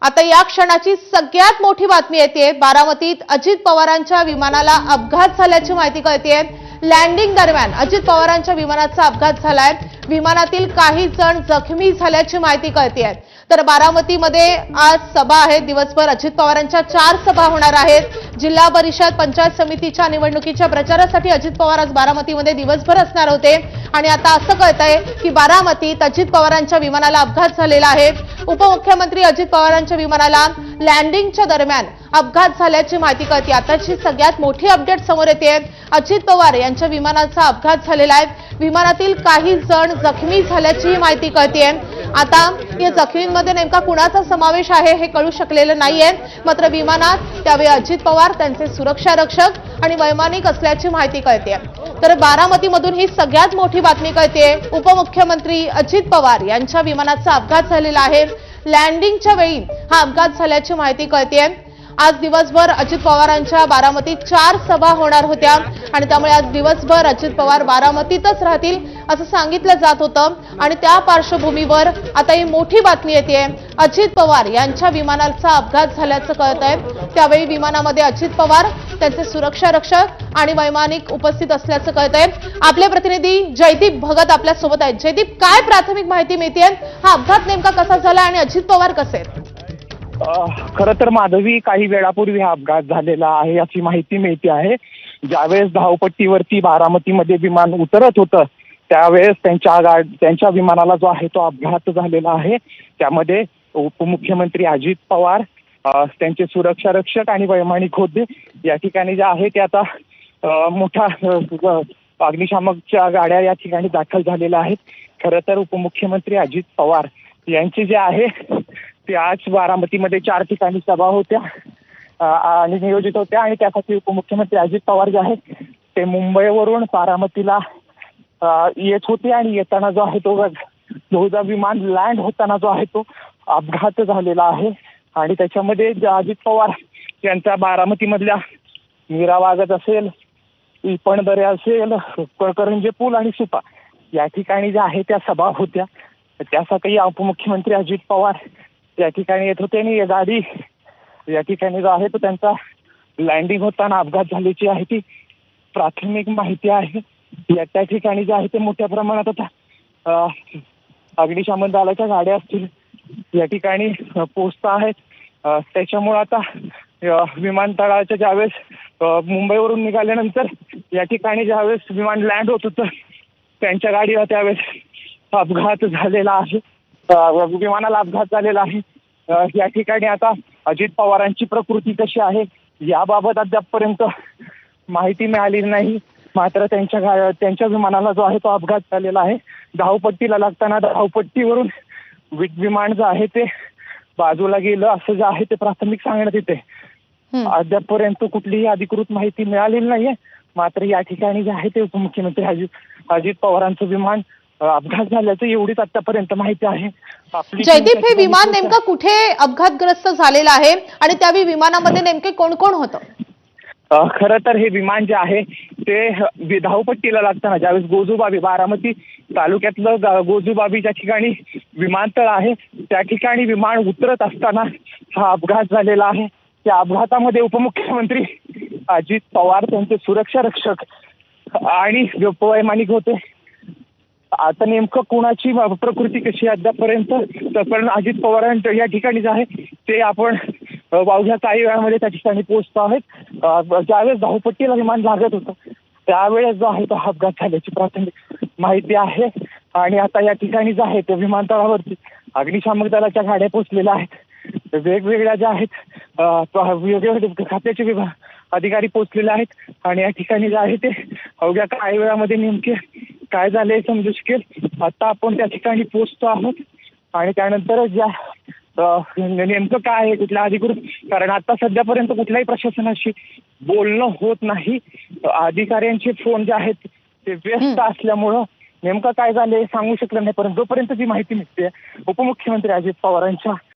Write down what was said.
आता या क्षणाची सगळ्यात मोठी बातमी येते। बारामतीत अजित पवारांच्या विमानाला अपघात झाल्याची माहिती कळतेय। लँडिंग दरम्यान अजित पवारांच्या विमानाचा अपघात झालाय। विमानातील काही जण जखमी झाल्याची माहिती कळतेय। तर बारामतीमध्ये आज सभा आहे। दिवसभर अजित पवारांच्या 4 सभा होणार आहेत। जिल्हा परिषद पंचायत समितीच्या निवडणुकीच्या प्रचारासाठी अजित पवार आज बारामतीमध्ये दिवसभर असणार होते आणि आता असं कळतंय की बारामतीत अजित पवारांच्या विमानाला अपघात झालेला आहे। उपमुख्यमंत्री अजित पवारांच्या विमानाला लँडिंगच्या दरम्यान अपघात झाल्याची माहिती कळते। आताची सगळ्यात मोठी अपडेट समोर येते। अजित पवार यांच्या विमानाचा अपघात झालेला आहे। विमानातील काही जण जखमी झाल्याची माहिती कळते। आता या जखमींमध्ये नेमका कुणाचा समावेश आहे हे कळू शकलेलं नाहीये। मात्र विमानात त्यावेळी अजित पवार, त्यांचे सुरक्षा रक्षक आणि वैमानिक असल्याची माहिती कळते। तर बारामतीमधून ही सगळ्यात मोठी बातमी कळते। उपमुख्यमंत्री अजित पवार यांच्या विमानाचा अपघात झालेला आहे। लँडिंगच्या वेळी हा अपघात झाल्याची माहिती कळते। आज दिवसभर अजित पवारांच्या बारामतीत 4 सभा होणार होत्या आणि त्यामुळे आज दिवसभर अजित पवार बारामतीतच राहतील असं सांगितलं जात होतं आणि त्या पार्श्वभूमीवर आता ही मोठी बातमी येते। अजित पवार यांच्या विमानाचा अपघात झाल्याचं कळतंय। त्यावेळी विमानामध्ये अजित पवार, त्यांचे सुरक्षा रक्षक आणि वैमानिक उपस्थित असल्याचं कळतंय। आपले प्रतिनिधी जयदीप भगत आपल्या सोबत आहेत। जयदीप, काय प्राथमिक माहिती मिळते? हा अपघात नेमका कसा झाला आणि अजित पवार कसे आहेत? खरं तर माधवी, काही वेळापूर्वी हा अपघात झालेला आहे अशी माहिती मिळते आहे। ज्यावेळेस धावपट्टीवरती बारामतीमध्ये विमान उतरत होतं त्यावेळेस त्यांच्या विमानाला जो आहे तो अपघात झालेला आहे। त्यामध्ये उपमुख्यमंत्री अजित पवार, त्यांचे सुरक्षा रक्षक आणि वैमानिक होते। या ठिकाणी जे आहे ते आता मोठ्या अग्निशामकच्या गाड्या या ठिकाणी दाखल झालेल्या आहेत। खरं तर उपमुख्यमंत्री अजित पवार यांचे जे आहे ते आज बारामतीमध्ये 4 ठिकाणी सभा होत्या आणि नियोजित होत्या आणि त्यासाठी उपमुख्यमंत्री अजित पवार जे आहेत ते मुंबईवरून बारामतीला येत होते आणि येताना जो आहे तो बहुधा विमान लँड होताना जो आहे तो अपघात झालेला आहे। आणि त्याच्यामध्ये अजित पवार यांचा बारामतीमधल्या मीरा वागत असेल, इपणदरे असेल, करंजे पूल आणि सुपा या ठिकाणी ज्या आहे त्या सभा होत्या। त्यासाठी उपमुख्यमंत्री अजित पवार या ठिकाणी येत होते आणि गाडी या ठिकाणी जो आहे तो त्यांचा लँडिंग होताना अपघात झाल्याची आहे ती प्राथमिक माहिती आहे। त्या ठिकाणी जे आहे ते मोठ्या प्रमाणात आता अग्निशमन दलाच्या गाड्या असतील या ठिकाणी पोहोचत आहेत। त्याच्यामुळे आता विमानतळाच्या ज्यावेळेस मुंबईवरून निघाल्यानंतर या ठिकाणी ज्यावेळेस विमान लँड होत होतं त्यांच्या गाडीला त्यावेळेस अपघात झालेला आहे। विमानाला अपघात झालेला आहे। या ठिकाणी आता अजित पवारांची प्रकृती कशी आहे याबाबत अद्यापपर्यंत माहिती मिळाली नाही। मात्र त्यांच्या विमानाला जो आहे तो अपघात झालेला आहे। धावपट्टीला लागताना धावपट्टीवरून विमान जे आहे ते बाजूला गेलं असं जे आहे ते प्राथमिक सांगण्यात येते। अद्यापपर्यंत कुठलीही अधिकृत माहिती मिळालेली नाहीये। मात्र या ठिकाणी जे आहे ते उपमुख्यमंत्री अजित पवारांचं विमान अपघात झाल्याचं एवढीच आतापर्यंत माहिती आहे। जयदीप, हे विमान नेमकं कुठे अपघातग्रस्त झालेलं आहे आणि त्यावेळी विमानामध्ये नेमके कोण कोण होतं? खरं तर हे विमान जे आहे ते धावपट्टीला लागताना ज्यावेळेस गोजूबाबी, बारामती तालुक्यातलं गोजूबाबी ज्या ठिकाणी विमानतळ आहे त्या ठिकाणी विमान उतरत असताना हा अपघात झालेला आहे। त्या अपघातामध्ये उपमुख्यमंत्री अजित पवार, त्यांचे सुरक्षा रक्षक आणि वैमानिक होते। आता नेमकं कुणाची प्रकृती कशी अद्यापपर्यंत पण अजित पवारांच्या या ठिकाणी जे आहे ते आपण अवघ्या काही वेळामध्ये त्या ठिकाणी पोहोचतो आहेत। ज्यावेळेस धावपट्टीला विमान लागत होतं त्यावेळेस जो आहे तो अपघात झाल्याची प्राथमिक माहिती आहे। आणि आता या ठिकाणी जे आहे ते विमानतळावरती अग्निशामक दलाच्या गाड्या पोहोचलेल्या आहेत। वेगवेगळ्या ज्या आहेत वेगवेगळ्या खात्याचे अधिकारी पोहोचलेले आहेत आणि या ठिकाणी जे आहे ते अवघ्या काही वेळामध्ये नेमके काय झाले समजू शकेल। आता आपण त्या ठिकाणी पोहोचतो आहोत आणि त्यानंतर ज्या नेमकं काय आहे कुठल्या अधिकृत, कारण आता सध्यापर्यंत कुठल्याही प्रशासनाशी बोलणं होत नाही। अधिकाऱ्यांचे फोन जे आहेत ते व्यस्त असल्यामुळं नेमकं काय झालंय सांगू शकलं नाही। परंतु जोपर्यंत जी माहिती मिळते उपमुख्यमंत्री अजित पवारांच्या